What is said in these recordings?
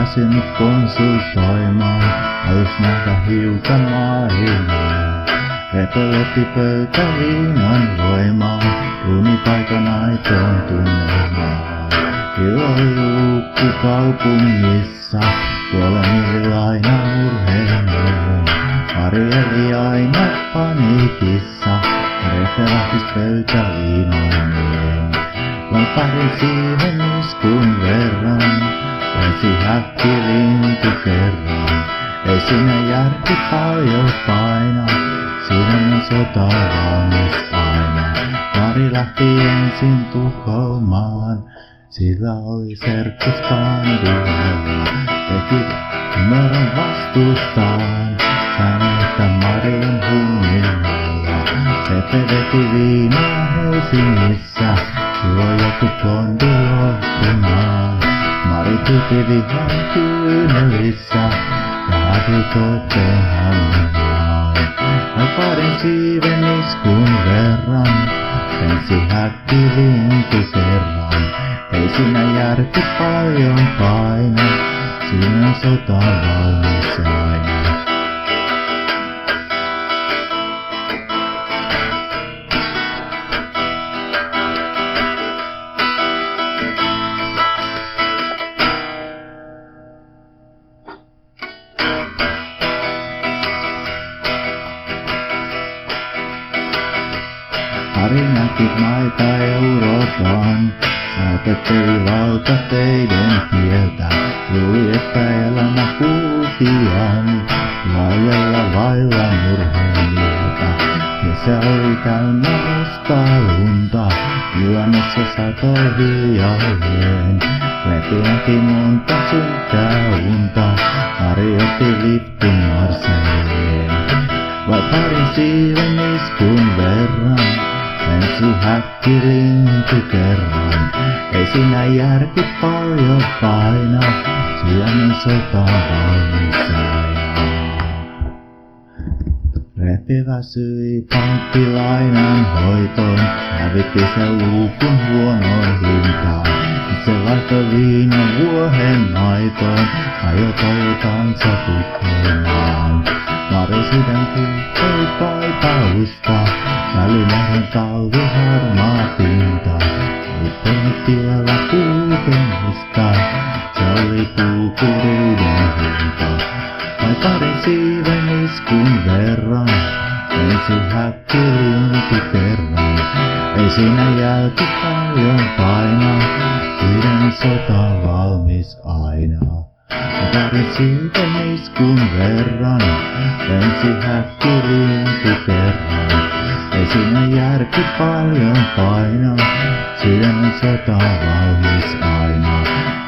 väsynyt konsultoimaan, halus nähdä hiukan maailmaa. Repelötti pöytäviinan voimaan, ruunipaikan aitoon tunnelmaan. Illoi luukku kaupungissa, tuolla millaina murheeneen. Arieli aina paniikissa, refelahtis pöytäviinoineen. Lamparin siihen iskun verran, pääsi häkkilintu kerran. Ei siinä järki paljon paina, siinä on sota valmis aina. Mari lähti ensin Tukholmaan, sillä oli serkkus kandialla. Teki numeron vastustaan, sanoi, että Mari on hummilla. Sepe veti viinaa Helsingissä, silloin joku blondi lohtumaan. Mari piti vihan kyynelissä, ja hävi Kööpenhaminaan. Parin siiven iskun verran, ensi häkkilintu kerran. Ei siinä järki paljon paina, siinä on sota valmis aina. Mari näki maita Euroopan, säätötteli valtateiden tieltä. Luuli, että elämä kulkijan, vaillella vailla murheen mieltä. Kesä oli täynnä mustaa lunta, Milanossa satoi hiljalleen. Läpi monta synkkää unta, Mari otti liftin Marseilleen. Vai parin siiven iskun verran, ensi häkkilintu kerran. Ei siinä järki paljon paina, siellä on sota valmis aina. Repi väsyi pankkilainan hoitoon, hävitti se luukun huonoon hintaan. Se laittoi viinan vuohen maitoon, ajoi Toyotansa Tukholmaan. Mari sydän kulkoi kaipausta, välimähän talvi harmaa pinta. Lippunut tilalla kulkemista, se oli kulkuruuden hinta. Vai parin siiven iskun verran, ensi häkkilintu kerran. Ei siinä jälki paljon paina, yhden sota valmis aina. Parin siiven iskun verran, ensi häkkilintu kerran. Ei siinä järki paljon paina, siinä on sota valmis aina.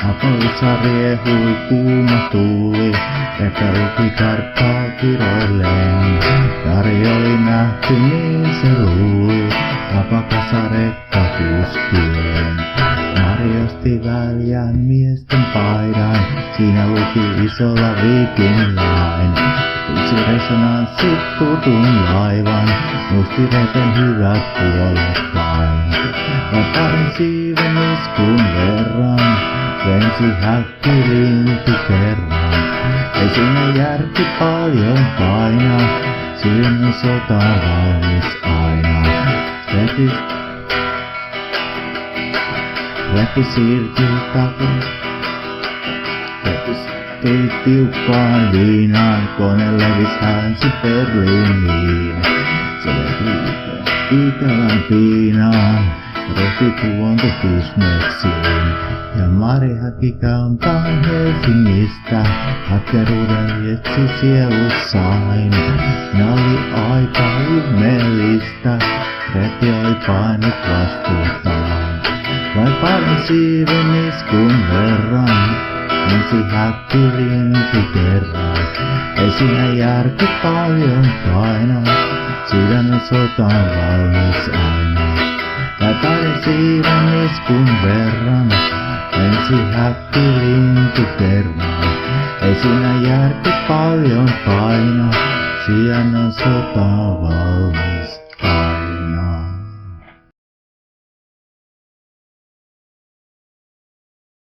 Napolissa riehui kuuma tuuli, että luki karttaa kiroilleen. Jari oli nähty, niin se luuli, napakassa rekka kuskilleen. Mari osti väljän miesten paidan, siinä luki isolla Viking Line. Tulsi resonanssi Turun laivan, muisti Repen hyvät puolet vain. Vai parin siiven iskun verran, lensi häkkilintu kerran. Ei siinä järki paljon paina, siinä on sota valmis aina. Repi siirtyi takas, tuli tiukkaan viinaan, kone levis hänsi Berliiniin. Se veti Itelän piinaan, Repi tuonto kysmeksiin. Ja Mari häki kaumpaan Helsingistä, hakkeruuden etsi sielussain. Ne oli aika ihmeellistä, Repi oli painut vastuutaan. Vai parin siiven iskun verran, ensi häkkilintu kerran. Ei siinä järki paljon paina, sydän on sotaan valmis aina. Vai parin siiven iskun verran, ensi häkkilintu kerran. Ei siinä järki paljon paina, sydän on sotaan valmis